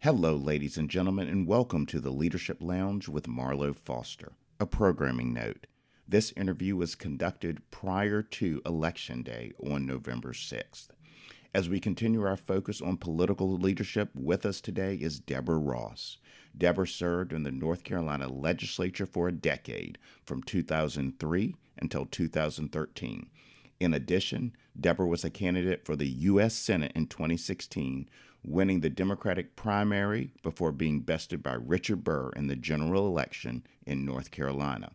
Hello, ladies and gentlemen, and welcome to the Leadership Lounge with Marlowe Foster. A programming note. This interview was conducted prior to Election Day on November 6th. As we continue our focus on political leadership, with us today is Deborah Ross. Deborah served in the North Carolina legislature for a decade, from 2003 until 2013. In addition, Deborah was a candidate for the U.S. Senate in 2016, winning the Democratic primary before being bested by Richard Burr in the general election in North Carolina.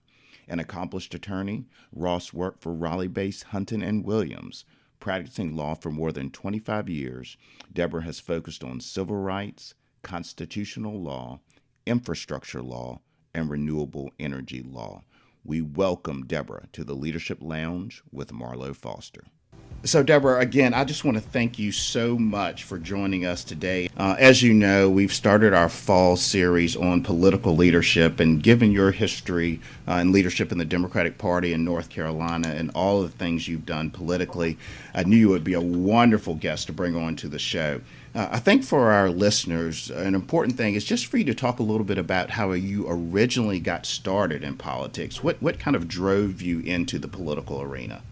An accomplished attorney, Ross worked for Raleigh-based Hunton and Williams. Practicing law for more than 25 years, Deborah has focused on civil rights, constitutional law, infrastructure law, and renewable energy law. We welcome Deborah to the Leadership Lounge with Marlowe Foster. So, Deborah, again, I just want to thank you so much for joining us today. As you know, we've started our fall series on political leadership, and given your history and leadership in the Democratic Party in North Carolina and all of the things you've done politically, I knew you would be a wonderful guest to bring on to the show. I think for our listeners, an important thing is just for you to talk a little bit about how you originally got started in politics. What kind of drove you into the political arena?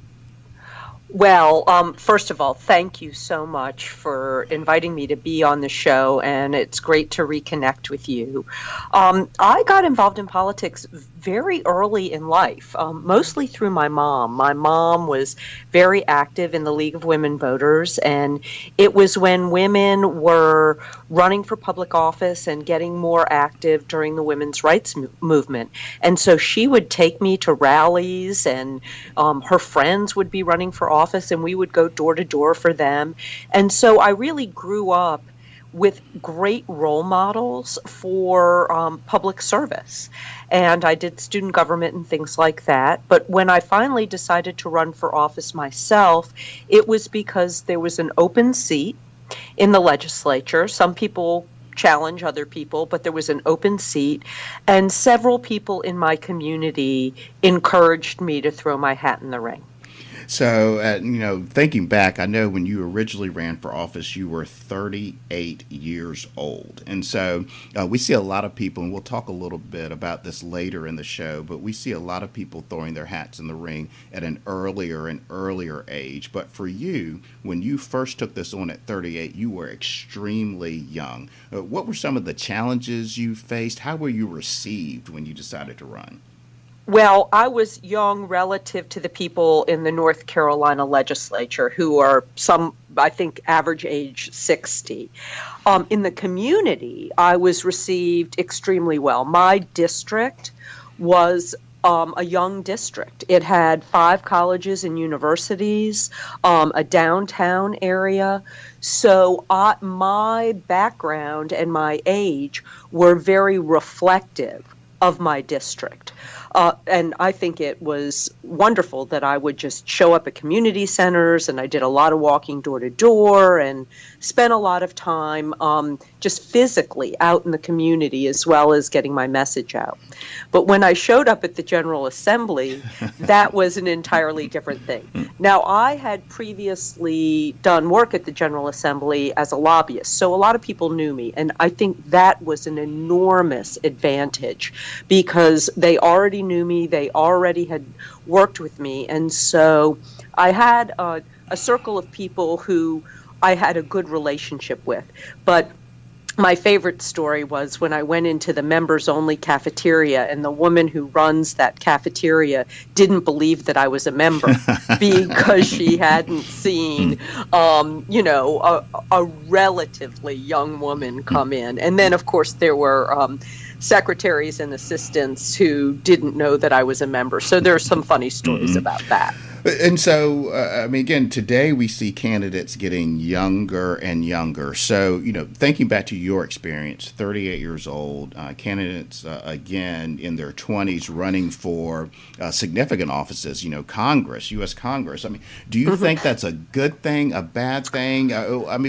Well, first of all, thank you so much for inviting me to be on the show, and it's great to reconnect with you. I got involved in politics very early in life, mostly through my mom. My mom was very active in the League of Women Voters, and it was when women were running for public office and getting more active during the women's rights movement. And so she would take me to rallies, and her friends would be running for office, and we would go door to door for them. And so I really grew up with great role models for public service. And I did student government and things like that. But when I finally decided to run for office myself, it was because there was an open seat in the legislature. Some people challenge other people, but there was an open seat, and several people in my community encouraged me to throw my hat in the ring. So, thinking back, I know when you originally ran for office, you were 38 years old. And so we see a lot of people, and we'll talk a little bit about this later in the show, but we see a lot of people throwing their hats in the ring at an earlier age. But for you, when you first took this on at 38, you were extremely young. What were some of the challenges you faced? How were you received when you decided to run? Well, I was young relative to the people in the North Carolina legislature who are some, I think, average age 60. In the community, I was received extremely well. My district was a young district. It had 5 colleges and universities, a downtown area. So my background and my age were very reflective of my district. And I think it was wonderful that I would just show up at community centers, and I did a lot of walking door to door and spent a lot of time just physically out in the community as well as getting my message out. But when I showed up at the General Assembly, that was an entirely different thing. Now, I had previously done work at the General Assembly as a lobbyist, so a lot of people knew me, and I think that was an enormous advantage because they already knew me, they already had worked with me, and so I had a circle of people who I had a good relationship with. But my favorite story was when I went into the members-only cafeteria, and the woman who runs that cafeteria didn't believe that I was a member because she hadn't seen, a relatively young woman come in. And then, of course, there were secretaries and assistants who didn't know that I was a member. So there are some funny stories about that. And so, again, today we see candidates getting younger and younger. So, thinking back to your experience, 38 years old, candidates, again, in their 20s running for significant offices, Congress, U.S. Congress. Do you think that's a good thing, a bad thing?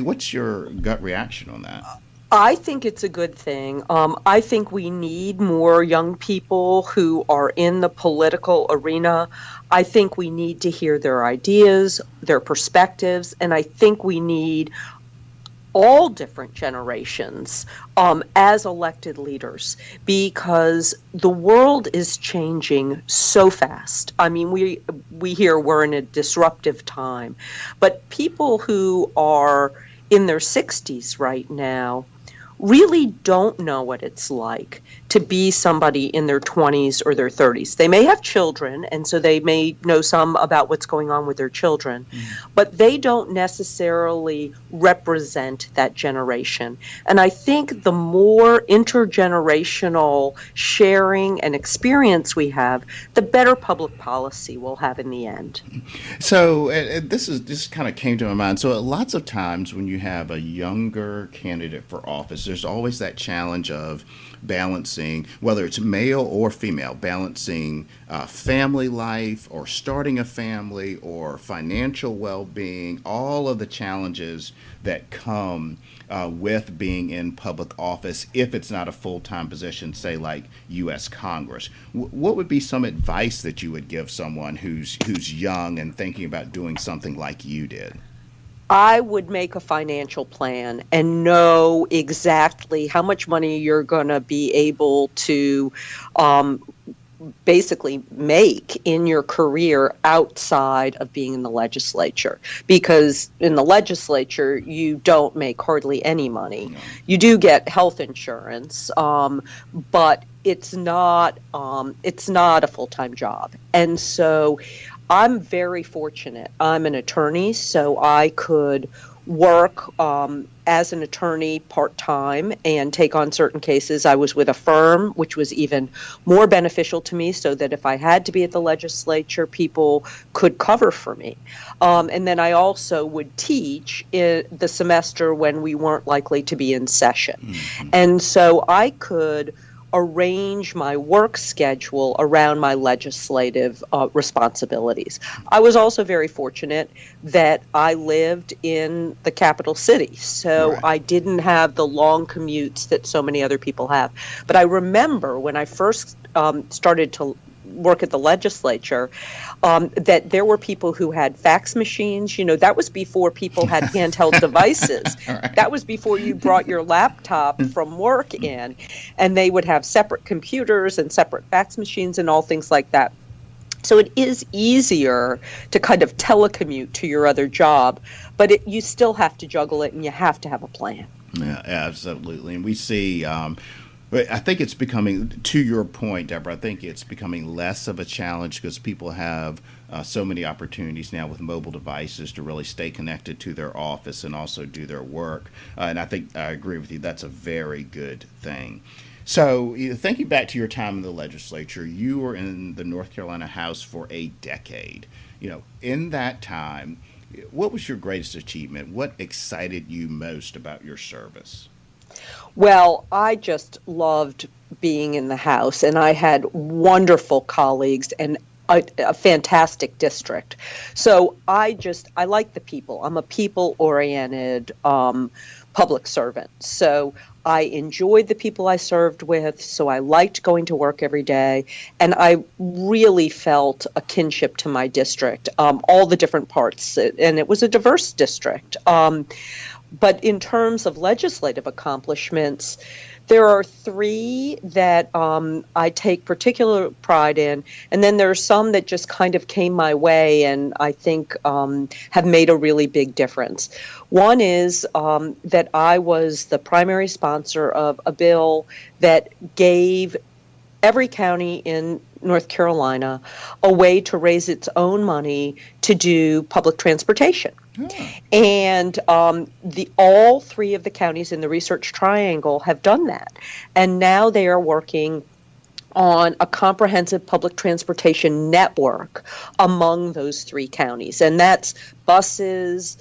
What's your gut reaction on that? I think it's a good thing. I think we need more young people who are in the political arena. I think we need to hear their ideas, their perspectives, and I think we need all different generations as elected leaders, because the world is changing so fast. I mean, we hear we're in a disruptive time, but people who are in their 60s right now really don't know what it's like to be somebody in their 20s or their 30s. They may have children, and so they may know some about what's going on with their children, but they don't necessarily represent that generation. And I think the more intergenerational sharing and experience we have, the better public policy we'll have in the end. So this kind of came to my mind. So lots of times when you have a younger candidate for office, there's always that challenge of balancing, whether it's male or female, balancing family life or starting a family or financial well-being, all of the challenges that come with being in public office if it's not a full-time position, say like U.S. Congress. What would be some advice that you would give someone who's young and thinking about doing something like you did? I would make a financial plan and know exactly how much money you're going to be able to basically make in your career outside of being in the legislature. Because in the legislature, you don't make hardly any money. No. You do get health insurance, but it's not a full-time job. And so I'm very fortunate. I'm an attorney, so I could work as an attorney part-time and take on certain cases. I was with a firm, which was even more beneficial to me, so that if I had to be at the legislature, people could cover for me. And then I also would teach in the semester when we weren't likely to be in session. Mm-hmm. And so I could arrange my work schedule around my legislative responsibilities. I was also very fortunate that I lived in the capital city, so right. I didn't have the long commutes that so many other people have. But I remember when I first started to work at the legislature, that there were people who had fax machines. You know, that was before people had handheld devices. Right. That was before you brought your laptop from work in, and they would have separate computers and separate fax machines and all things like that. So it is easier to kind of telecommute to your other job, but you still have to juggle it, and you have to have a plan. Yeah, absolutely. And we see I think it's becoming, to your point, Deborah, I think it's becoming less of a challenge because people have so many opportunities now with mobile devices to really stay connected to their office and also do their work. And I think I agree with you. That's a very good thing. So thinking back to your time in the legislature, you were in the North Carolina House for a decade. In that time, what was your greatest achievement? What excited you most about your service? Well, I just loved being in the House, and I had wonderful colleagues and a fantastic district. So I like the people. I'm a people-oriented public servant. So I enjoyed the people I served with, so I liked going to work every day, and I really felt a kinship to my district, all the different parts, and it was a diverse district. But in terms of legislative accomplishments, there are three that I take particular pride in, and then there are some that just kind of came my way and I think have made a really big difference. One is that I was the primary sponsor of a bill that gave every county in North Carolina a way to raise its own money to do public transportation. And all three of the counties in the Research Triangle have done that. And now they are working on a comprehensive public transportation network among those three counties. And that's buses,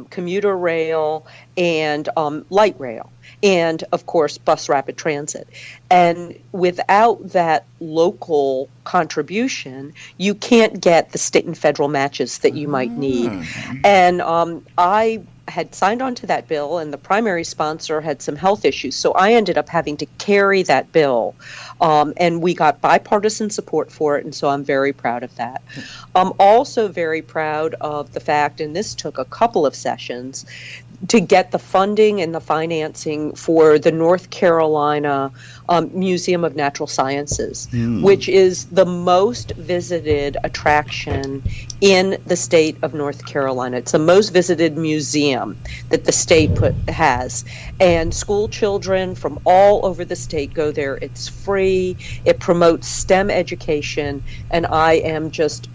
commuter rail, and light rail. And, of course, bus rapid transit. And without that local contribution, you can't get the state and federal matches that you might need. And I had signed on to that bill, and the primary sponsor had some health issues. So I ended up having to carry that bill. And we got bipartisan support for it, and so I'm very proud of that. I'm also very proud of the fact, and this took a couple of sessions, to get the funding and the financing for the North Carolina Museum of Natural Sciences, which is the most visited attraction in the state of North Carolina. It's the most visited museum that the state has. And school children from all over the state go there. It's free. It promotes STEM education. And I am just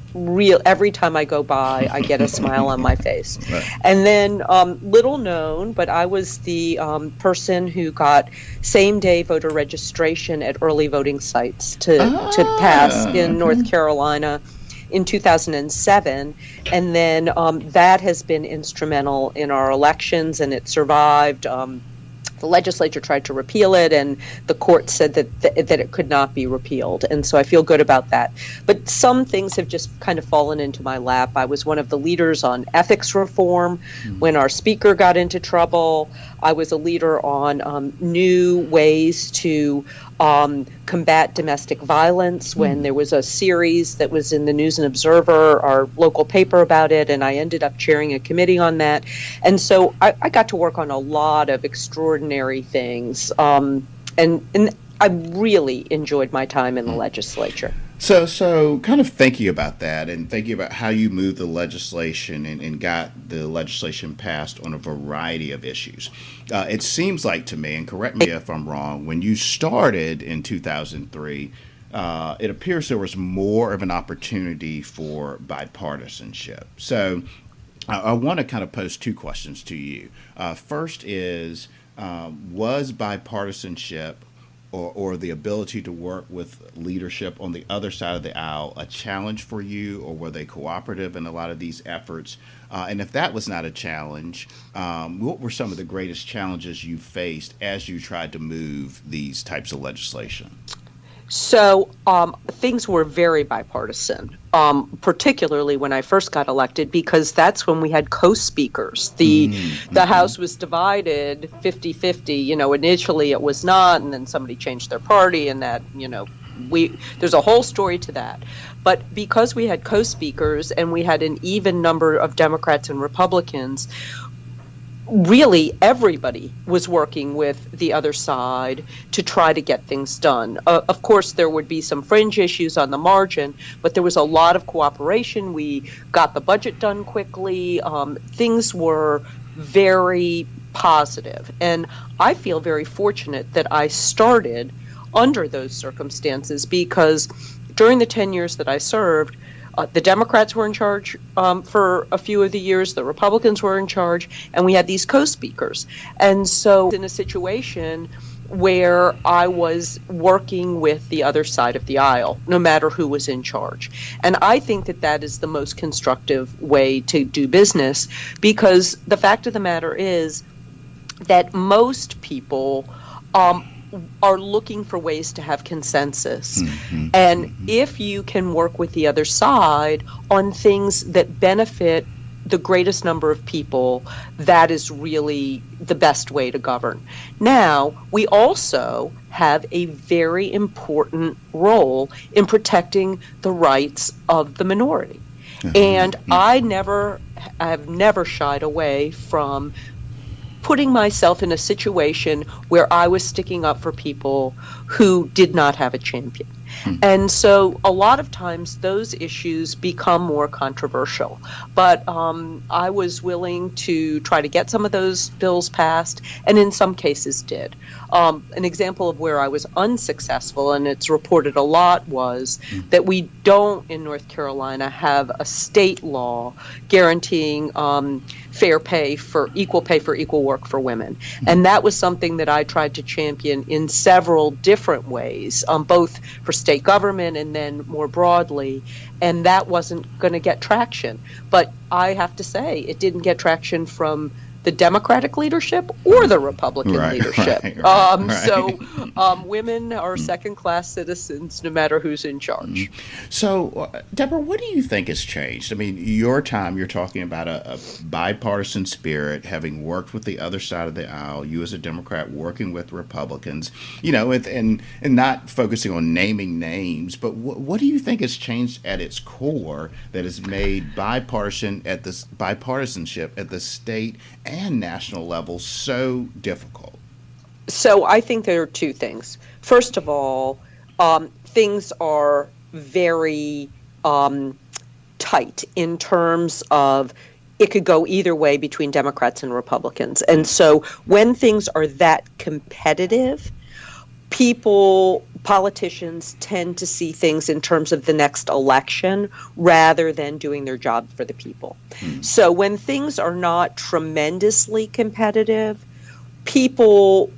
every time I go by, I get a smile on my face. Right. And then little known, but I was the person who got same-day voter registration at early voting sites to pass in North Carolina in 2007, and then that has been instrumental in our elections, and it survived. The legislature tried to repeal it, and the court said that it could not be repealed. And so I feel good about that. But some things have just kind of fallen into my lap. I was one of the leaders on ethics reform when our speaker got into trouble. I was a leader on new ways to combat domestic violence when there was a series that was in the News and Observer, our local paper, about it, and I ended up chairing a committee on that. And so I got to work on a lot of extraordinary things, and I really enjoyed my time in the legislature. So kind of thinking about that and thinking about how you moved the legislation and got the legislation passed on a variety of issues. It seems like to me, and correct me if I'm wrong, when you started in 2003, it appears there was more of an opportunity for bipartisanship. So I want to kind of pose two questions to you. First is, was bipartisanship or the ability to work with leadership on the other side of the aisle a challenge for you, or were they cooperative in a lot of these efforts? And if that was not a challenge, what were some of the greatest challenges you faced as you tried to move these types of legislation? So things were very bipartisan, particularly when I first got elected, because that's when we had co-speakers. The House was divided 50-50. Initially it was not, and then somebody changed their party, and that, there's a whole story to that. But because we had co-speakers and we had an even number of Democrats and Republicans, really everybody was working with the other side to try to get things done. Of course, there would be some fringe issues on the margin, but there was a lot of cooperation. We got the budget done quickly. Things were very positive. And I feel very fortunate that I started under those circumstances, because during the 10 years that I served, the Democrats were in charge for a few of the years, the Republicans were in charge, and we had these co-speakers. And so in a situation where I was working with the other side of the aisle, no matter who was in charge. And I think that that is the most constructive way to do business, because the fact of the matter is that most people are looking for ways to have consensus. And if you can work with the other side on things that benefit the greatest number of people, that is really the best way to govern. Now, we also have a very important role in protecting the rights of the minority. And I have never shied away from putting myself in a situation where I was sticking up for people who did not have a champion. And so a lot of times those issues become more controversial. But I was willing to try to get some of those bills passed, and in some cases did. An example of where I was unsuccessful, and it's reported a lot, was that we don't in North Carolina have a state law guaranteeing fair pay for equal work for women. And that was something that I tried to champion in several different ways, both for state government and then more broadly, and that wasn't going to get traction. But I have to say, it didn't get traction from the Democratic leadership or the Republican leadership. So women are second-class citizens no matter who's in charge. So, Deborah, what do you think has changed? I mean, your time, you're talking about a bipartisan spirit, having worked with the other side of the aisle, you as a Democrat working with Republicans, and not focusing on naming names, but what do you think has changed at its core that has made bipartisanship at the state and national level so difficult? So I think there are two things. First of all, things are very tight in terms of it could go either way between Democrats and Republicans. And so when things are that competitive, politicians tend to see things in terms of the next election rather than doing their job for the people. So when things are not tremendously competitive, people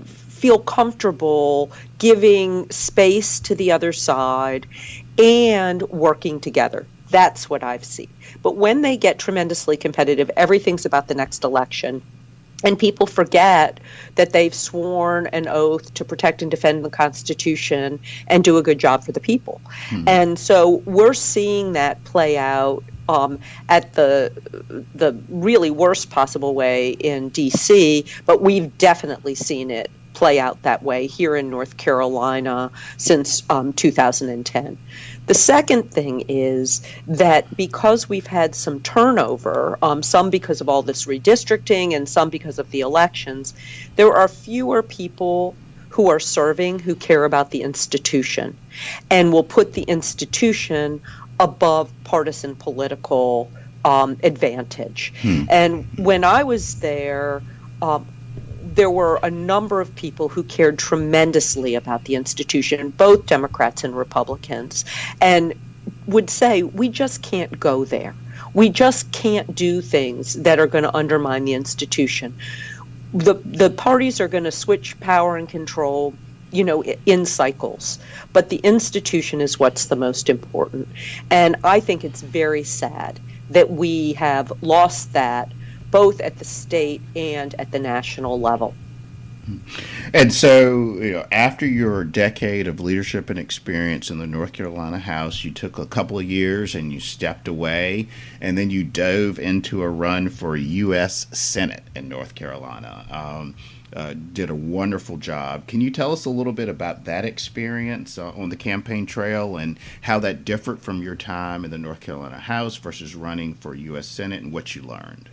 feel comfortable giving space to the other side and working together. That's what I've seen. But when they get tremendously competitive, everything's about the next election. And people forget that they've sworn an oath to protect and defend the Constitution and do a good job for the people. And so we're seeing that play out at the really worst possible way in D.C., but we've definitely seen it play out that way here in North Carolina since 2010. The second thing is that because we've had some turnover, some because of all this redistricting and some because of the elections, there are fewer people who are serving who care about the institution and will put the institution above partisan political advantage. And when I was there were a number of people who cared tremendously about the institution, both Democrats and Republicans, and would say, we just can't go there. We just can't do things that are going to undermine the institution. The parties are going to switch power and control, in cycles, but the institution is what's the most important. And I think it's very sad that we have lost that both at the state and at the national level. And so, after your decade of leadership and experience in the North Carolina House, you took a couple of years and you stepped away, and then you dove into a run for U.S. Senate in North Carolina. Did a wonderful job. Can you tell us a little bit about that experience on the campaign trail and how that differed from your time in the North Carolina House versus running for U.S. Senate and what you learned?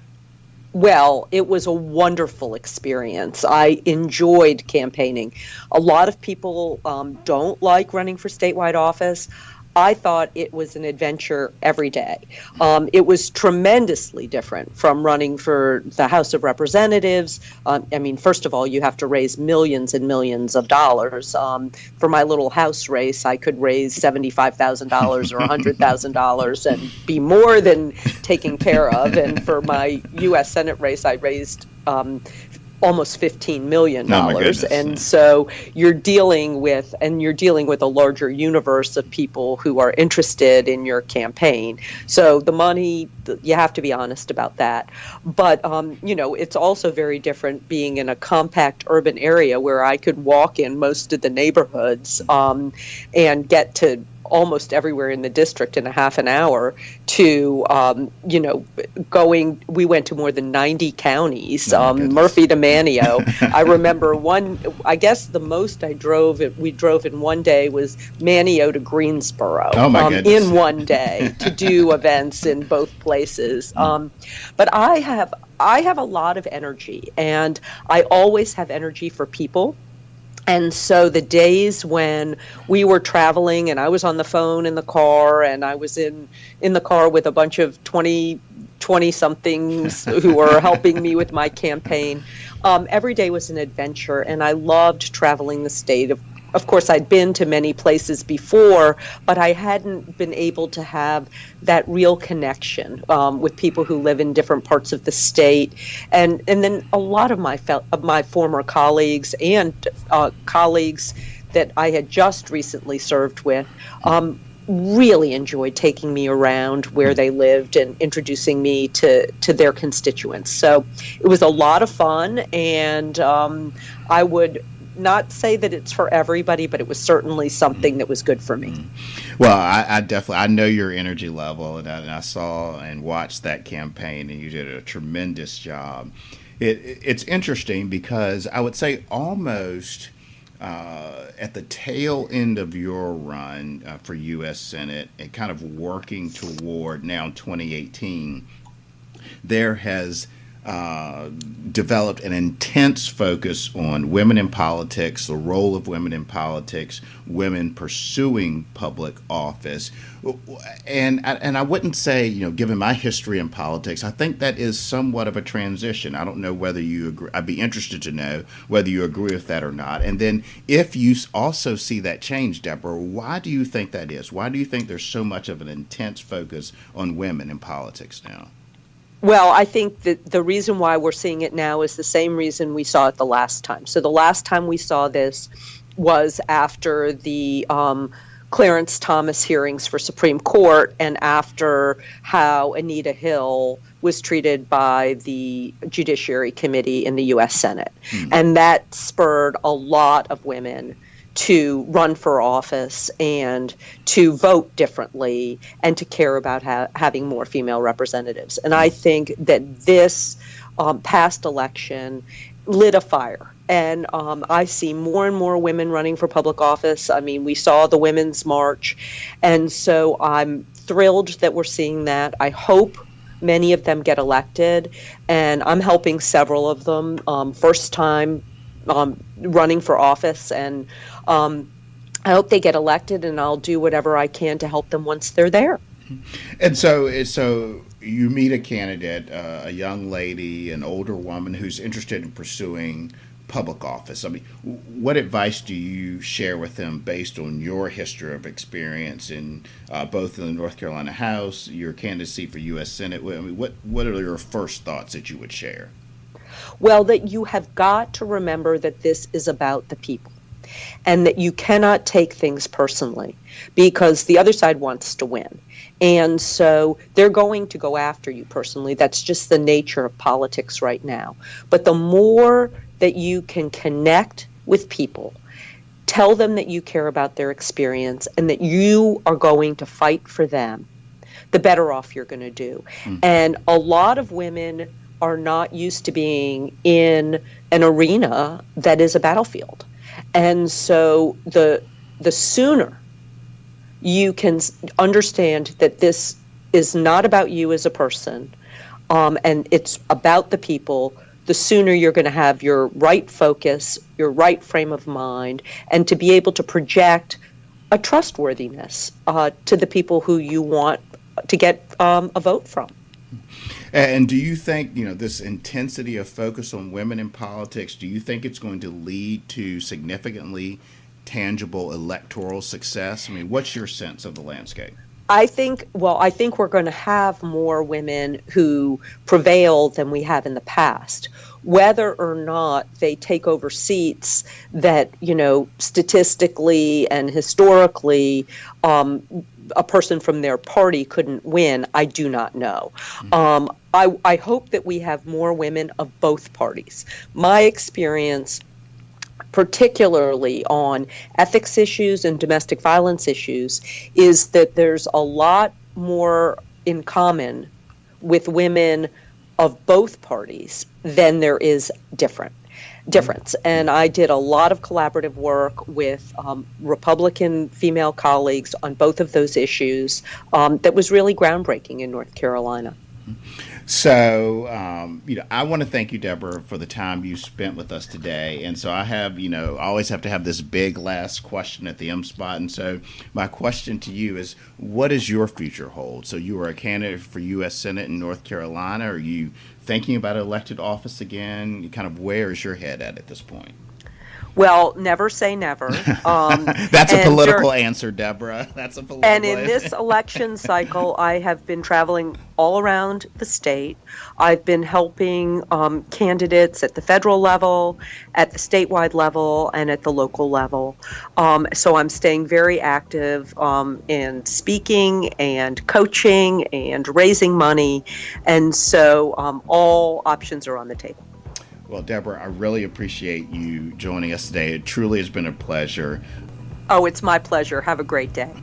Well, it was a wonderful experience. I enjoyed campaigning. A lot of people don't like running for statewide office. I thought it was an adventure every day. It was tremendously different from running for the House of Representatives. First of all, you have to raise millions and millions of dollars. For my little House race, I could raise $75,000 or $100,000 and be more than taken care of. And for my U.S. Senate race, I raised almost $15 million. Oh, my goodness. And so you're dealing with a larger universe of people who are interested in your campaign. So the money, you have to be honest about that. But, it's also very different being in a compact urban area where I could walk in most of the neighborhoods and get to almost everywhere in the district in a half an hour to, we went to more than 90 counties, Murphy to Manio. I remember I guess the most we drove in one day was Manio to Greensboro in one day to do events in both places. But I have a lot of energy, and I always have energy for people. And so the days when we were traveling and I was on the phone in the car and I was in the car with a bunch of 20-somethings who were helping me with my campaign, every day was an adventure, and I loved traveling the state. Of course, I'd been to many places before, but I hadn't been able to have that real connection with people who live in different parts of the state. And then a lot of my former colleagues and colleagues that I had just recently served with really enjoyed taking me around where they lived and introducing me to their constituents. So it was a lot of fun, and I would not say that it's for everybody, but it was certainly something that was good for me. Well, I know your energy level, and I saw and watched that campaign, and you did a tremendous job. It's interesting because I would say almost at the tail end of your run for U.S. Senate and kind of working toward now 2018, there has developed an intense focus on women in politics, the role of women in politics, women pursuing public office. And I wouldn't say, given my history in politics, I think that is somewhat of a transition. I don't know whether you agree. I'd be interested to know whether you agree with that or not. And then if you also see that change, Deborah, why do you think that is? Why do you think there's so much of an intense focus on women in politics now? Well, I think that the reason why we're seeing it now is the same reason we saw it the last time. So the last time we saw this was after the Clarence Thomas hearings for Supreme Court and after how Anita Hill was treated by the Judiciary Committee in the U.S. Senate. And that spurred a lot of women to run for office and to vote differently and to care about having more female representatives. And I think that this past election lit a fire. And I see more and more women running for public office. I mean, we saw the Women's March. And so I'm thrilled that we're seeing that. I hope many of them get elected. And I'm helping several of them first time running for office, and I hope they get elected, and I'll do whatever I can to help them once they're there. And so you meet a candidate, a young lady, an older woman who's interested in pursuing public office. I mean, what advice do you share with them based on your history of experience in both in the North Carolina House, your candidacy for U.S. Senate? I mean, what are your first thoughts that you would share? Well, that you have got to remember that this is about the people and that you cannot take things personally because the other side wants to win. And so they're going to go after you personally. That's just the nature of politics right now. But the more that you can connect with people, tell them that you care about their experience and that you are going to fight for them, the better off you're going to do. And a lot of women are not used to being in an arena that is a battlefield. And so the sooner you can understand that this is not about you as a person, and it's about the people, the sooner you're going to have your right focus, your right frame of mind, and to be able to project a trustworthiness to the people who you want to get a vote from. And do you think, this intensity of focus on women in politics, do you think it's going to lead to significantly tangible electoral success? I mean, what's your sense of the landscape? I think we're going to have more women who prevail than we have in the past. Whether or not they take over seats that, statistically and historically a person from their party couldn't win, I do not know. I hope that we have more women of both parties. My experience, particularly on ethics issues and domestic violence issues, is that there's a lot more in common with women of both parties than there is difference. And I did a lot of collaborative work with Republican female colleagues on both of those issues that was really groundbreaking in North Carolina. So, I want to thank you, Deborah, for the time you spent with us today. And so I have, I always have to have this big last question at the M spot. And so my question to you is, what does your future hold? So you are a candidate for U.S. Senate in North Carolina. Are you thinking about elected office again? Kind of where is your head at this point? Well, never say never. That's a political answer, Deborah. That's a political And in this election cycle, I have been traveling all around the state. I've been helping candidates at the federal level, at the statewide level, and at the local level. So I'm staying very active in speaking and coaching and raising money. And so all options are on the table. Well, Deborah, I really appreciate you joining us today. It truly has been a pleasure. Oh, it's my pleasure. Have a great day.